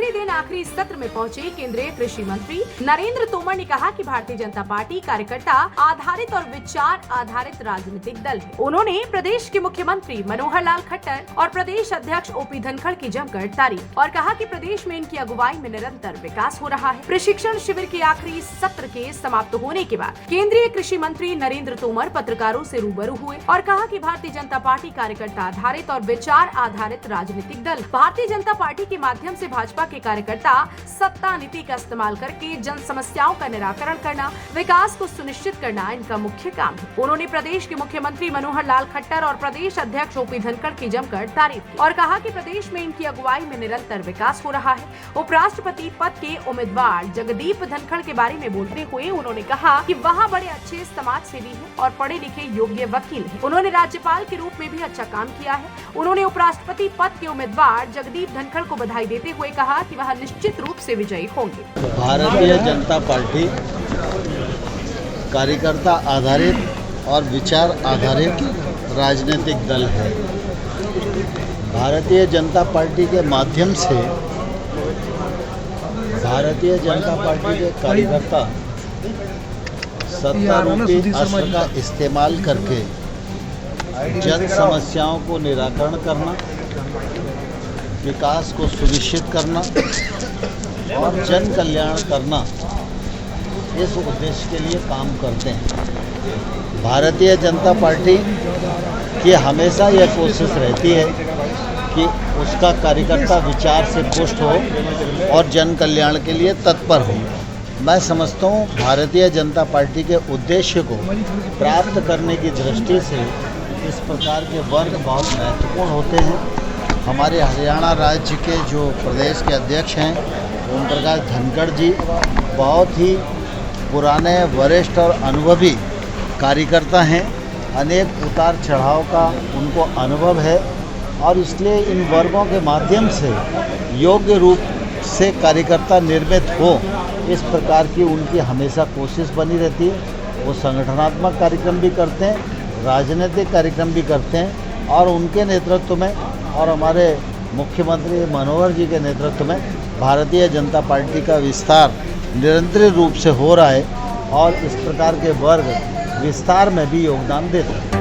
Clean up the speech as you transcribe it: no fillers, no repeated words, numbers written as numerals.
आखिरी दिन आखिरी सत्र में पहुंचे केंद्रीय कृषि मंत्री नरेंद्र तोमर ने कहा कि भारतीय जनता पार्टी कार्यकर्ता आधारित और विचार आधारित राजनीतिक दल है। उन्होंने प्रदेश के मुख्यमंत्री मनोहर लाल खट्टर और प्रदेश अध्यक्ष ओपी धनखड़ की जमकर तारीफ और कहा कि प्रदेश में इनकी अगुवाई में निरंतर विकास हो रहा है। प्रशिक्षण शिविर के आखिरी सत्र के समाप्त होने के बाद केंद्रीय कृषि मंत्री नरेंद्र तोमर पत्रकारों से रूबरू हुए और कहा कि भारतीय जनता पार्टी कार्यकर्ता आधारित और विचार आधारित राजनीतिक दल भारतीय जनता पार्टी के माध्यम से भाजपा के कार्यकर्ता सत्ता नीति का इस्तेमाल करके जन समस्याओं का निराकरण करना, विकास को सुनिश्चित करना इनका मुख्य काम है। उन्होंने प्रदेश के मुख्यमंत्री मनोहर लाल खट्टर और प्रदेश अध्यक्ष ओपी धनखड़ की जमकर तारीफ की और कहा कि प्रदेश में इनकी अगुवाई में निरंतर विकास हो रहा है। उपराष्ट्रपति पद के उम्मीदवार जगदीप धनखड़ के बारे में बोलते हुए उन्होंने कहा कि वह बड़े अच्छे समाज सेवी हैं और पढ़े लिखे योग्य वकील हैं। उन्होंने राज्यपाल के रूप में भी अच्छा काम किया है। उन्होंने उपराष्ट्रपति पद के उम्मीदवार जगदीप धनखड़ को बधाई देते हुए कहा कि वह निश्चित रूप से विजयी होंगे। भारतीय जनता पार्टी कार्यकर्ता आधारित और विचार आधारित राजनीतिक दल है। भारतीय जनता पार्टी के माध्यम से भारतीय जनता पार्टी के कार्यकर्ता सत्ता रूपी अस्त्र का इस्तेमाल करके जन समस्याओं को निराकरण करना, विकास को सुनिश्चित करना और जन कल्याण करना, इस उद्देश्य के लिए काम करते हैं। भारतीय जनता पार्टी की हमेशा यह कोशिश रहती है कि उसका कार्यकर्ता विचार से पुष्ट हो और जन कल्याण के लिए तत्पर हो। मैं समझता हूँ भारतीय जनता पार्टी के उद्देश्य को प्राप्त करने की दृष्टि से इस प्रकार के वर्ग बहुत महत्वपूर्ण होते हैं। हमारे हरियाणा राज्य के जो प्रदेश के अध्यक्ष हैं ओम प्रकाश धनखड़ जी बहुत ही पुराने, वरिष्ठ और अनुभवी कार्यकर्ता हैं। अनेक उतार चढ़ाव का उनको अनुभव है और इसलिए इन वर्गों के माध्यम से योग्य रूप से कार्यकर्ता निर्मित हो, इस प्रकार की उनकी हमेशा कोशिश बनी रहती है। वो संगठनात्मक कार्यक्रम भी करते हैं, राजनीतिक कार्यक्रम भी करते हैं और उनके नेतृत्व में और हमारे मुख्यमंत्री मनोहर जी के नेतृत्व में भारतीय जनता पार्टी का विस्तार निरंतर रूप से हो रहा है और इस प्रकार के वर्ग विस्तार में भी योगदान देते हैं।